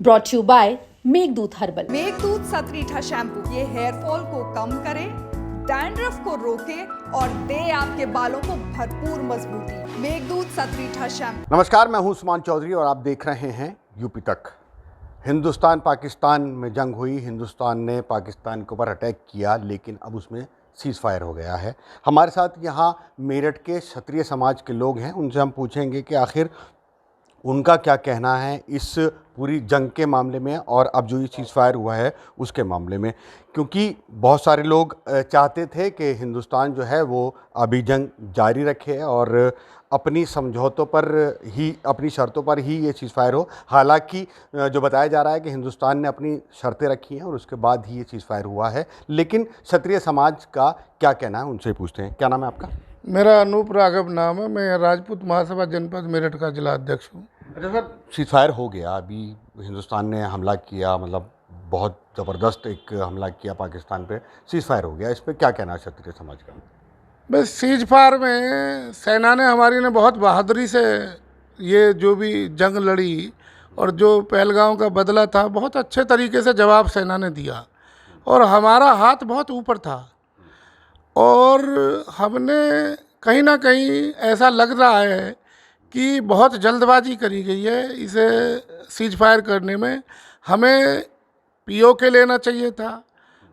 Brought you by Meghdoot herbal. Meghdoot सतरीठा shampoo ये hair fall को कम करे, डैंड्रफ को रोके और दे आपके बालों को भरपूर मजबूती। मेघदूत सतरीठा शैम्पू। नमस्कार, मैं हूं उस्मान चौधरी और आप देख रहे हैं यूपी तक। हिंदुस्तान पाकिस्तान में जंग हुई, हिंदुस्तान ने पाकिस्तान के ऊपर अटैक किया, लेकिन अब उसमें सीज़ फायर हो गया है। हमारे साथ यहाँ मेरठ के क्षत्रिय समाज के लोग हैं, उनसे हम पूछेंगे कि आखिर उनका क्या कहना है इस पूरी जंग के मामले में और अब जो ये सीज़ फायर हुआ है उसके मामले में। क्योंकि बहुत सारे लोग चाहते थे कि हिंदुस्तान जो है वो अभी जंग जारी रखे और अपनी समझौतों पर ही, अपनी शर्तों पर ही ये सीज़ फायर हो। हालांकि जो बताया जा रहा है कि हिंदुस्तान ने अपनी शर्तें रखी हैं और उसके बाद ही ये सीज़ फायर हुआ है। लेकिन क्षत्रिय समाज का क्या कहना है, उनसे पूछते हैं। क्या नाम है आपका? मेरा अनूप राघव नाम है। मैं राजपूत महासभा जनपद मेरठ का जिला अध्यक्ष हूँ। अच्छा सर, सीज़ फायर हो गया, अभी हिंदुस्तान ने हमला किया, मतलब बहुत ज़बरदस्त एक हमला किया पाकिस्तान पे, सीज़ फायर हो गया, इस पर क्या कहना है क्षत्रिय समाज का? बस सीज फायर में सेना ने हमारी ने बहुत बहादुरी से ये जो भी जंग लड़ी और जो पहलगांव का बदला था, बहुत अच्छे तरीके से जवाब सेना ने दिया और हमारा हाथ बहुत ऊपर था। और हमने कहीं ना कहीं ऐसा लग रहा है कि बहुत जल्दबाजी करी गई है इसे सीज फायर करने में। हमें पीओके लेना चाहिए था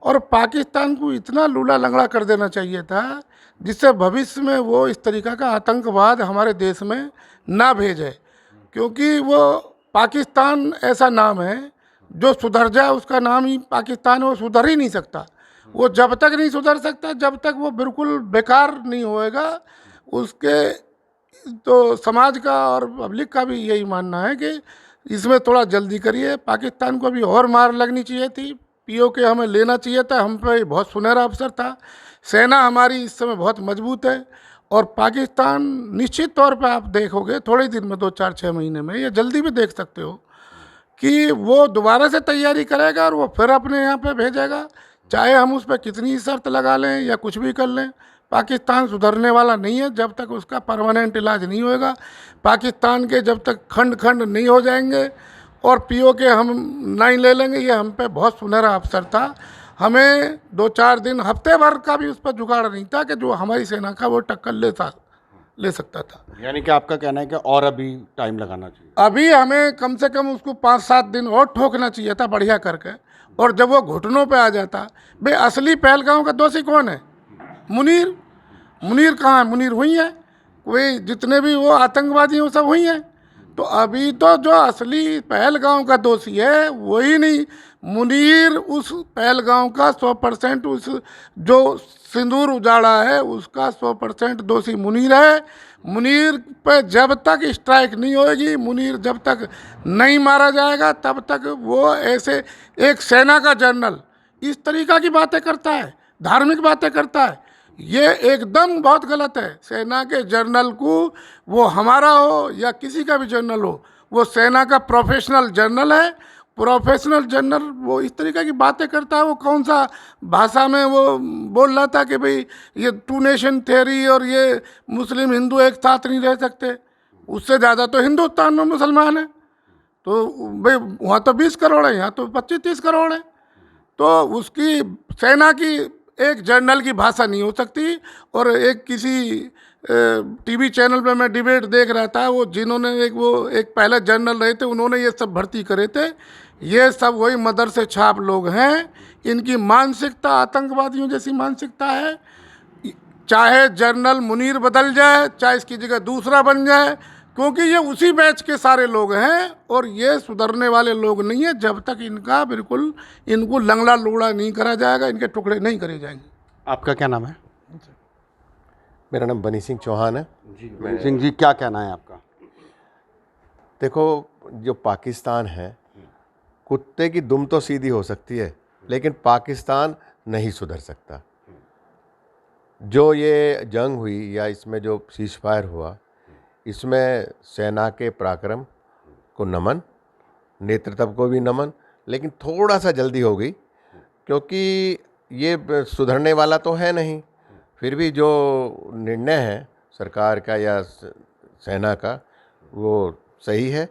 और पाकिस्तान को इतना लूला लंगड़ा कर देना चाहिए था जिससे भविष्य में वो इस तरीक़ा का आतंकवाद हमारे देश में ना भेजे। क्योंकि वो पाकिस्तान ऐसा नाम है जो सुधर जाए, उसका नाम ही पाकिस्तान है, वो सुधर ही नहीं सकता। वो जब तक नहीं सुधर सकता, जब तक वो बिल्कुल बेकार नहीं होएगा। उसके तो समाज का और पब्लिक का भी यही मानना है कि इसमें थोड़ा जल्दी करिए। पाकिस्तान को अभी और मार लगनी चाहिए थी, पीओके हमें लेना चाहिए था, हम पे बहुत सुनहरा अवसर था। सेना हमारी इस समय बहुत मजबूत है और पाकिस्तान निश्चित तौर पे आप देखोगे थोड़े दिन में, 2-4-6 महीने में, या जल्दी भी देख सकते हो कि वो दोबारा से तैयारी करेगा और वो फिर अपने यहाँ पे भेजेगा। चाहे हम उस पर कितनी शर्त लगा लें या कुछ भी कर लें, पाकिस्तान सुधरने वाला नहीं है जब तक उसका परमानेंट इलाज नहीं होएगा। पाकिस्तान के जब तक खंड खंड नहीं हो जाएंगे और पीओके हम नहीं ले लेंगे, ये हम पे बहुत सुनहरा अवसर था। हमें 2-4 दिन, हफ्ते भर का भी उस पर जुगाड़ नहीं था कि जो हमारी सेना का वो टक्कर ले सकता था। यानी कि आपका कहना है कि और अभी टाइम लगाना चाहिए? अभी हमें कम से कम उसको 5-7 दिन और ठोकना चाहिए था बढ़िया करके। और जब वो घुटनों पे आ जाता, भाई असली पहलगांव का दोषी कौन है? मुनीर कहाँ है? मुनीर हुई है, कोई जितने भी वो आतंकवादी हैं वो सब हुई हैं। तो अभी तो जो असली पहलगांव का दोषी है वही नहीं, मुनीर उस पहलगांव का 100%, उस जो सिंदूर उजाड़ा है उसका 100% दोषी मुनीर है। मुनीर पे जब तक स्ट्राइक नहीं होएगी, मुनीर जब तक नहीं मारा जाएगा, तब तक वो ऐसे एक सेना का जनरल इस तरीक़ा की बातें करता है, धार्मिक बातें करता है, ये एकदम बहुत गलत है। सेना के जनरल को, वो हमारा हो या किसी का भी जनरल हो, वो सेना का प्रोफेशनल जनरल है। प्रोफेशनल जनरल वो इस तरीके की बातें करता है। वो कौन सा भाषा में वो बोल रहा था कि भाई ये 2 नेशन थ्योरी और ये मुस्लिम हिंदू एक साथ नहीं रह सकते। उससे ज़्यादा तो हिंदुस्तान में मुसलमान है, तो भाई वहाँ तो 20 करोड़ है, यहाँ तो 25-30 करोड़ है। तो उसकी सेना की एक जनरल की भाषा नहीं हो सकती। और एक किसी टीवी चैनल पे मैं डिबेट देख रहा था, वो जिन्होंने एक पहले जनरल रहे थे, उन्होंने ये सब भर्ती करे थे। ये सब वही मदरसे छाप लोग हैं। इनकी मानसिकता आतंकवादियों जैसी मानसिकता है। चाहे जनरल मुनीर बदल जाए, चाहे इसकी जगह दूसरा बन जाए, क्योंकि ये उसी बैच के सारे लोग हैं और ये सुधरने वाले लोग नहीं है जब तक इनका बिल्कुल इनको लंगड़ा लूड़ा नहीं करा जाएगा, इनके टुकड़े नहीं करे जाएंगे। आपका क्या नाम है? मेरा नाम बनी सिंह चौहान है। बनी सिंह जी, क्या कहना है आपका? देखो, जो पाकिस्तान है, कुत्ते की दुम तो सीधी हो सकती है लेकिन पाकिस्तान नहीं सुधर सकता। जो ये जंग हुई या इसमें जो सीज फायर हुआ, इसमें सेना के पराक्रम को नमन, नेतृत्व को भी नमन, लेकिन थोड़ा सा जल्दी हो गई क्योंकि ये सुधरने वाला तो है नहीं। फिर भी जो निर्णय है सरकार का या सेना का वो सही है।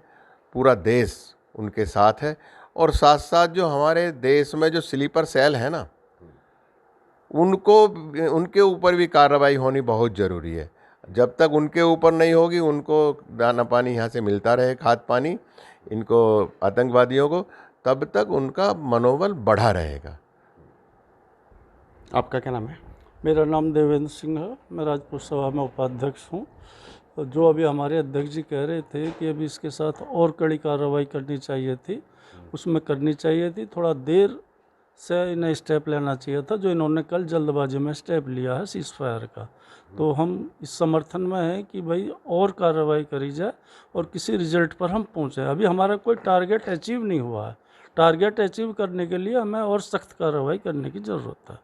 पूरा देश उनके साथ है। और साथ साथ जो हमारे देश में जो स्लीपर सेल है ना, उनके ऊपर भी कार्रवाई होनी बहुत ज़रूरी है। जब तक उनके ऊपर नहीं होगी, उनको दाना पानी यहाँ से मिलता रहे, खाद पानी इनको आतंकवादियों को, तब तक उनका मनोबल बढ़ा रहेगा। आपका क्या नाम है? मेरा नाम देवेंद्र सिंह है, मैं राजपूत सभा में उपाध्यक्ष हूँ। तो जो अभी हमारे अध्यक्ष जी कह रहे थे कि अभी इसके साथ और कड़ी कार्रवाई करनी चाहिए थी, उसमें करनी चाहिए थी। थोड़ा देर से इन्हें स्टेप लेना चाहिए था, जो इन्होंने कल जल्दबाजी में स्टेप लिया है सीज़ फायर का। तो हम इस समर्थन में हैं कि भाई और कार्रवाई करी जाए और किसी रिजल्ट पर हम पहुँचे। अभी हमारा कोई टारगेट अचीव नहीं हुआ है। टारगेट अचीव करने के लिए हमें और सख्त कार्रवाई करने की ज़रूरत है।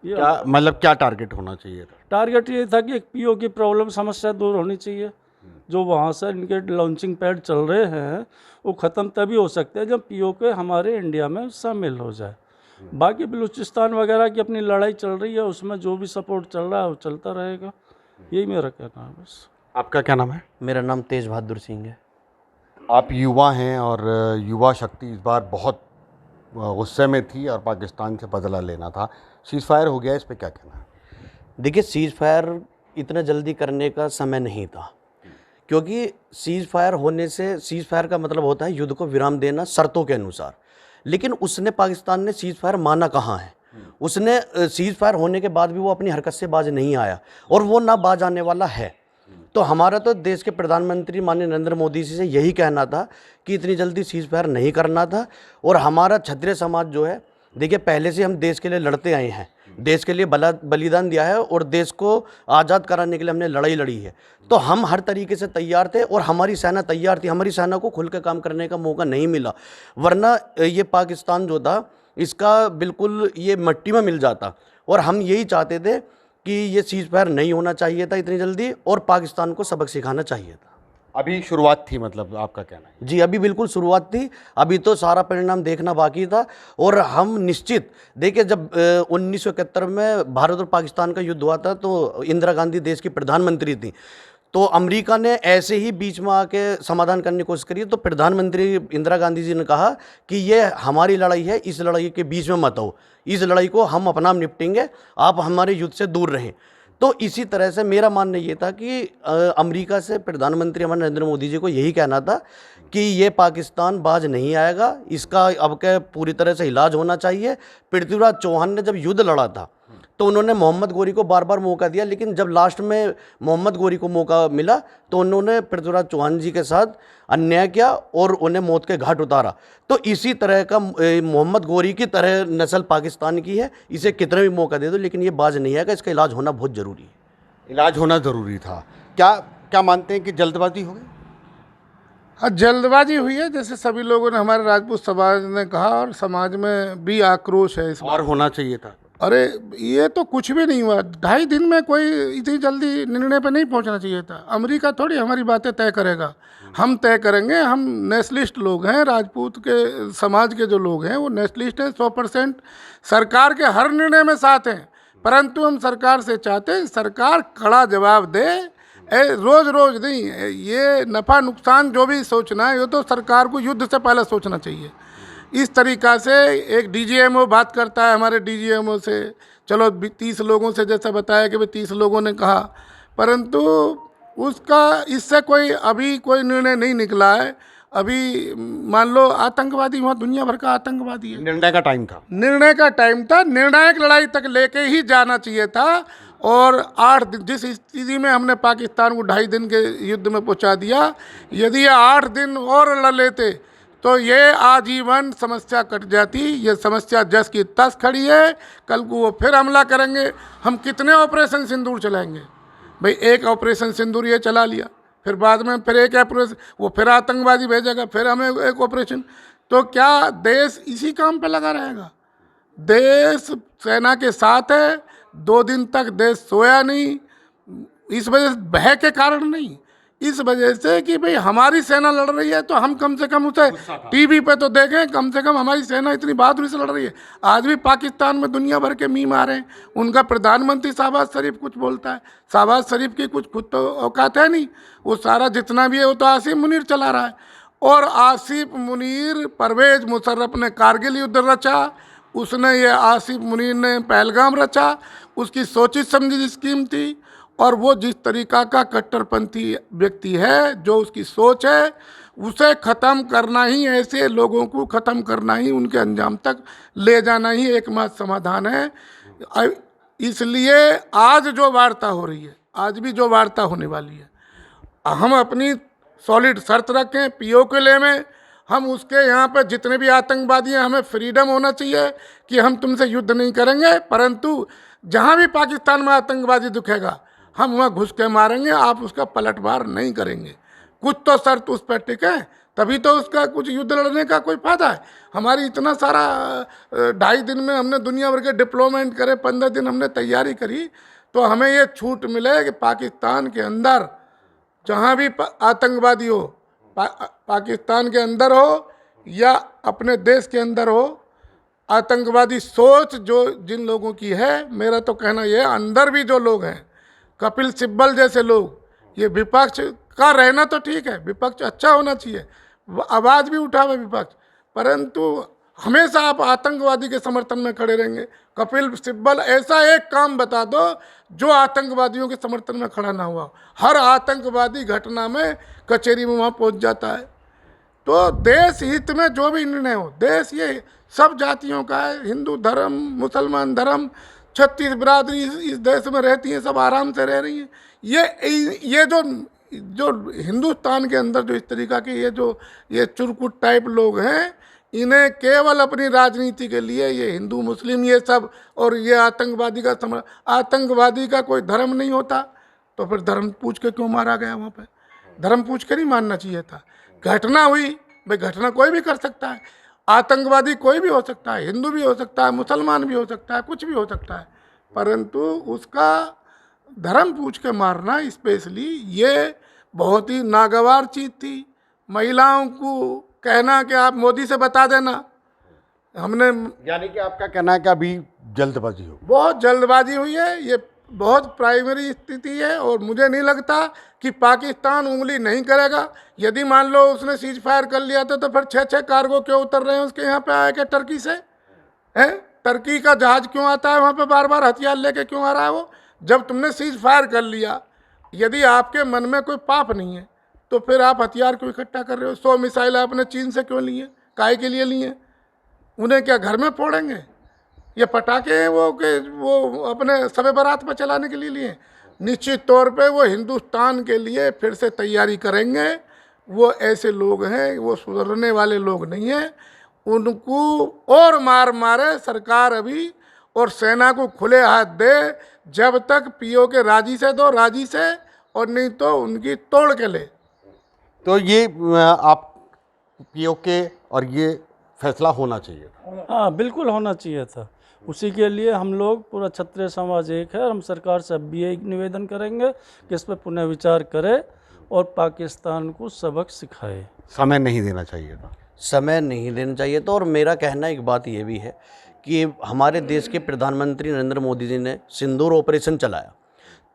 क्या मतलब क्या टारगेट होना चाहिए था? टारगेट ये था कि एक पीओ की प्रॉब्लम समस्या दूर होनी चाहिए। जो वहाँ से इनके लॉन्चिंग पैड चल रहे हैं वो ख़त्म तभी हो सकते हैं जब पीओ के हमारे इंडिया में शामिल हो जाए। बाकी बलूचिस्तान वगैरह की अपनी लड़ाई चल रही है, उसमें जो भी सपोर्ट चल रहा है वो चलता रहेगा। यही मेरा कहना है बस। आपका क्या नाम है? मेरा नाम तेज बहादुर सिंह है। आप युवा हैं और युवा शक्ति इस बार बहुत गुस्से में थी और पाकिस्तान से बदला लेना था। सीज़ फायर हो गया, इस पे क्या कहना है? देखिए, सीज़ फायर इतना जल्दी करने का समय नहीं था, क्योंकि सीज़ फायर होने से, सीज़ फायर का मतलब होता है युद्ध को विराम देना शर्तों के अनुसार। लेकिन उसने, पाकिस्तान ने सीज़ फायर माना कहाँ है? उसने सीज़ फायर होने के बाद भी वो अपनी हरकत से बाज नहीं आया और वो ना बाज आने वाला है। तो हमारा तो देश के प्रधानमंत्री माननीय नरेंद्र मोदी जी से यही कहना था कि इतनी जल्दी सीज़ फायर नहीं करना था। और हमारा क्षत्रिय समाज जो है, देखिए पहले से हम देश के लिए लड़ते आए हैं, देश के लिए बलिदान दिया है और देश को आज़ाद कराने के लिए हमने लड़ाई लड़ी है। तो हम हर तरीके से तैयार थे और हमारी सेना तैयार थी। हमारी सेना को खुल के काम करने का मौका नहीं मिला, वरना ये पाकिस्तान जो था इसका बिल्कुल ये मिट्टी में मिल जाता। और हम यही चाहते थे कि ये सीज़ फायर नहीं होना चाहिए था इतनी जल्दी और पाकिस्तान को सबक सिखाना चाहिए था। अभी शुरुआत थी, मतलब आपका कहना है? जी, अभी बिल्कुल शुरुआत थी, अभी तो सारा परिणाम देखना बाकी था। और हम निश्चित, देखिए जब 1971 में भारत और पाकिस्तान का युद्ध हुआ था तो इंदिरा गांधी देश की प्रधानमंत्री थी। तो अमेरिका ने ऐसे ही बीच में आके समाधान करने की कोशिश करी। तो प्रधानमंत्री इंदिरा गांधी जी ने कहा कि ये हमारी लड़ाई है, इस लड़ाई के बीच में मत आओ, इस लड़ाई को हम अपना निपटेंगे, आप हमारे युद्ध से दूर रहें। तो इसी तरह से मेरा मानना ये था कि अमेरिका से प्रधानमंत्री हमारे नरेंद्र मोदी जी को यही कहना था कि ये पाकिस्तान बाज नहीं आएगा, इसका अब के पूरी तरह से इलाज होना चाहिए। पृथ्वीराज चौहान ने जब युद्ध लड़ा था तो उन्होंने मोहम्मद गोरी को बार बार मौका दिया, लेकिन जब लास्ट में मोहम्मद गोरी को मौका मिला तो उन्होंने पृथ्वीराज चौहान जी के साथ अन्याय किया और उन्हें मौत के घाट उतारा। तो इसी तरह का मोहम्मद गोरी की तरह नस्ल पाकिस्तान की है, इसे कितना भी मौका दे दो लेकिन ये बाज नहीं आएगा, इसका इलाज होना बहुत ज़रूरी है। इलाज होना ज़रूरी था। क्या मानते हैं कि जल्दबाजी हो गई? हाँ, जल्दबाजी हुई है, जैसे सभी लोगों ने, हमारे राजपूत समाज ने कहा, और समाज में भी आक्रोश है इस और होना चाहिए था। अरे ये तो कुछ भी नहीं हुआ। 2.5 दिन में कोई इतनी जल्दी निर्णय पे नहीं पहुंचना चाहिए था। अमेरिका थोड़ी हमारी बातें तय करेगा, हम तय करेंगे। हम नेशनलिस्ट लोग हैं, राजपूत के समाज के जो लोग हैं वो नेशनलिस्ट हैं, 100% सरकार के हर निर्णय में साथ हैं। परंतु हम सरकार से चाहते हैं सरकार कड़ा जवाब दे, रोज़ रोज़ नहीं। ये नफ़ा नुकसान जो भी सोचना है, ये तो सरकार को युद्ध से पहले सोचना चाहिए। इस तरीक़ा से एक डीजीएमओ बात करता है हमारे डीजीएमओ से, चलो 30 लोगों से जैसा बताया कि भाई 30 लोगों ने कहा, परंतु उसका इससे कोई अभी कोई निर्णय नहीं निकला है। अभी मान लो आतंकवादी वहाँ दुनिया भर का आतंकवादी है। निर्णय का टाइम था, निर्णय का टाइम था, निर्णायक लड़ाई तक लेके ही जाना चाहिए था। और 8 दिन जिस स्थिति में हमने पाकिस्तान को 2.5 दिन के युद्ध में पहुँचा दिया, यदि ये 8 दिन और लड़ लेते तो ये आजीवन समस्या कट जाती। ये समस्या जस की तस खड़ी है, कल को वो फिर हमला करेंगे। हम कितने ऑपरेशन सिंदूर चलाएंगे भाई? एक ऑपरेशन सिंदूर ये चला लिया, फिर बाद में फिर एक ऑपरेशन, वो फिर आतंकवादी भेजेगा, फिर हमें एक ऑपरेशन। तो क्या देश इसी काम पे लगा रहेगा? देश सेना के साथ है। 2 दिन तक देश सोया नहीं, इस वजह से, भय के कारण नहीं, इस वजह से कि भाई हमारी सेना लड़ रही है तो हम कम से कम उसे टीवी पे तो देखें, कम से कम हमारी सेना इतनी बहादुरी से लड़ रही है। आज भी पाकिस्तान में दुनिया भर के मीम आ रहे हैं, उनका प्रधानमंत्री शहबाज शरीफ कुछ बोलता है, शहबाज शरीफ की कुछ खुद तो औकात है नहीं, वो सारा जितना भी है वो तो आसिम मुनीर चला रहा है। और आसिफ मुनीर, परवेज मुशर्रफ ने कारगिल युद्ध रचा, उसने ये आसिफ मुनीर ने पहलगाम रचा। उसकी सोची समझी स्कीम थी, और वो जिस तरीका का कट्टरपंथी व्यक्ति है, जो उसकी सोच है, उसे ख़त्म करना ही, ऐसे लोगों को ख़त्म करना ही, उनके अंजाम तक ले जाना ही एकमात्र समाधान है। इसलिए आज जो वार्ता हो रही है, आज भी जो वार्ता होने वाली है, हम अपनी सॉलिड शर्त रखें POK में। हम उसके यहाँ पे जितने भी आतंकवादी हैं, हमें फ्रीडम होना चाहिए कि हम तुमसे युद्ध नहीं करेंगे, परंतु जहाँ भी पाकिस्तान में आतंकवादी दिखेगा हम वहाँ घुस के मारेंगे, आप उसका पलटवार नहीं करेंगे। कुछ तो शर्त उस पर टिके, तभी तो उसका कुछ युद्ध लड़ने का कोई फायदा है। हमारी इतना सारा 2.5 दिन में हमने दुनिया भर के डिप्लोमेंट करे, 15 दिन हमने तैयारी करी, तो हमें ये छूट मिले कि पाकिस्तान के अंदर जहाँ भी आतंकवादी हो, पाकिस्तान के अंदर हो या अपने देश के अंदर हो, आतंकवादी सोच जो जिन लोगों की है, मेरा तो कहना ये है, अंदर भी जो लोग हैं, कपिल सिब्बल जैसे लोग, ये विपक्ष का रहना तो ठीक है, विपक्ष अच्छा होना चाहिए, आवाज़ भी उठावे विपक्ष, परंतु हमेशा आप आतंकवादी के समर्थन में खड़े रहेंगे। कपिल सिब्बल ऐसा एक काम बता दो जो आतंकवादियों के समर्थन में खड़ा ना हुआ। हर आतंकवादी घटना में कचहरी में वहाँ पहुँच जाता है। तो देश हित में जो भी निर्णय हो, देश ये सब जातियों का है, हिंदू धर्म, मुसलमान धर्म, 36 बिरादरी इस देश में रहती हैं, सब आराम से रह रही हैं। ये जो हिंदुस्तान के अंदर जो इस तरीका के ये चुरकुट टाइप लोग हैं, इन्हें केवल अपनी राजनीति के लिए ये हिंदू मुस्लिम ये सब और ये आतंकवादी का कोई धर्म नहीं होता, तो फिर धर्म पूछ के क्यों मारा गया वहाँ पे? धर्म पूछ कर ही मारना चाहिए था। घटना हुई भाई, घटना कोई भी कर सकता है, आतंकवादी कोई भी हो सकता है, हिंदू भी हो सकता है, मुसलमान भी हो सकता है, कुछ भी हो सकता है, परंतु उसका धर्म पूछ के मारना स्पेशली ये बहुत ही नागवार चीज़ थी। महिलाओं को कहना कि आप मोदी से बता देना, हमने, यानी कि आपका कहना है कि अभी जल्दबाजी हो, बहुत जल्दबाजी हुई है, ये बहुत प्राइमरी स्थिति है, और मुझे नहीं लगता कि पाकिस्तान उंगली नहीं करेगा। यदि मान लो उसने सीज फायर कर लिया था, तो फिर 6 कार्गो क्यों उतर रहे हैं उसके यहाँ पे आए के टर्की से? हैं, टर्की का जहाज क्यों आता है वहाँ पे बार बार हथियार लेके क्यों आ रहा है वो? जब तुमने सीज फायर कर लिया, यदि आपके मन में कोई पाप नहीं है, तो फिर आप हथियार क्यों इकट्ठा कर रहे हो? 100 मिसाइल आपने चीन से क्यों लिए? काहे के लिए लिए? उन्हें क्या घर में फोड़ेंगे? ये पटाखे हैं वो अपने शब बारात पर चलाने के लिए लिए? निश्चित तौर पे वो हिंदुस्तान के लिए फिर से तैयारी करेंगे। वो ऐसे लोग हैं, वो सुधरने वाले लोग नहीं हैं। उनको और मारे सरकार अभी, और सेना को खुले हाथ दे, जब तक POK राजी से दो, राजी से, और नहीं तो उनकी तोड़ के ले। तो ये आप POK और ये फैसला होना चाहिए था। हाँ, बिल्कुल होना चाहिए था। उसी के लिए हम लोग पूरा क्षत्रिय समाज एक है, और हम सरकार से अब भी एक निवेदन करेंगे कि इस पर पुनः विचार करे और पाकिस्तान को सबक सिखाए। समय नहीं देना चाहिए था, समय नहीं देना चाहिए था। और मेरा कहना एक बात ये भी है कि हमारे देश के प्रधानमंत्री नरेंद्र मोदी जी ने सिंदूर ऑपरेशन चलाया,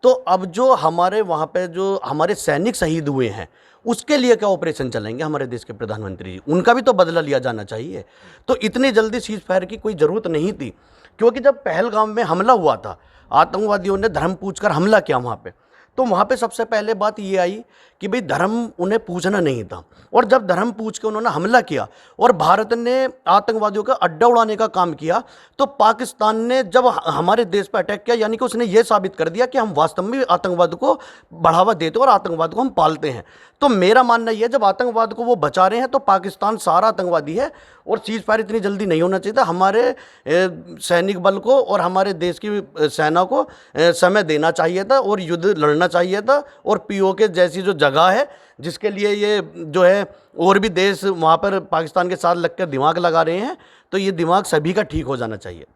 तो अब जो हमारे वहाँ पे जो हमारे सैनिक शहीद हुए हैं, उसके लिए क्या ऑपरेशन चलाएंगे हमारे देश के प्रधानमंत्री जी? उनका भी तो बदला लिया जाना चाहिए। तो इतनी जल्दी सीज फायर की कोई ज़रूरत नहीं थी, क्योंकि जब पहलगाम में हमला हुआ था, आतंकवादियों ने धर्म पूछकर हमला किया वहाँ पे, तो वहाँ पे सबसे पहले बात ये आई कि भाई धर्म उन्हें पूछना नहीं था। और जब धर्म पूछ के उन्होंने हमला किया और भारत ने आतंकवादियों का अड्डा उड़ाने का काम किया, तो पाकिस्तान ने जब हमारे देश पर अटैक किया, यानी कि उसने ये साबित कर दिया कि हम वास्तव में आतंकवाद को बढ़ावा देते हैं और आतंकवाद को हम पालते हैं। तो मेरा मानना यह है, जब आतंकवाद को वो बचा रहे हैं तो पाकिस्तान सारा आतंकवादी है, और सीज फायर इतनी जल्दी नहीं होना चाहिए था। हमारे सैनिक बल को और हमारे देश की सेना को समय देना चाहिए था और युद्ध लड़ना चाहिए था। और POK जैसी जो जगह है, जिसके लिए ये जो है और भी देश वहाँ पर पाकिस्तान के साथ लगकर दिमाग लगा रहे हैं, तो ये दिमाग सभी का ठीक हो जाना चाहिए।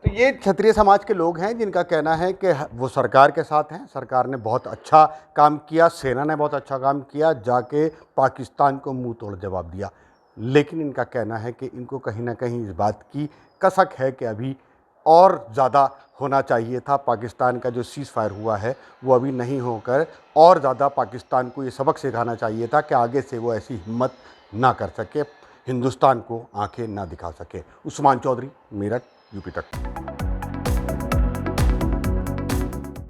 तो ये क्षत्रिय समाज के लोग हैं जिनका कहना है कि वो सरकार के साथ हैं, सरकार ने बहुत अच्छा काम किया, सेना ने बहुत अच्छा काम किया, जाके पाकिस्तान को मुंह तोड़ जवाब दिया। लेकिन इनका कहना है कि इनको कहीं ना कहीं इस बात की कसक है कि अभी और ज़्यादा होना चाहिए था। पाकिस्तान का जो सीज़ फायर हुआ है वो अभी नहीं होकर और ज़्यादा पाकिस्तान को ये सबक सिखाना चाहिए था कि आगे से वो ऐसी हिम्मत ना कर सके, हिंदुस्तान को आंखें ना दिखा सके। उस्मान चौधरी, मेरठ, यूपी तक।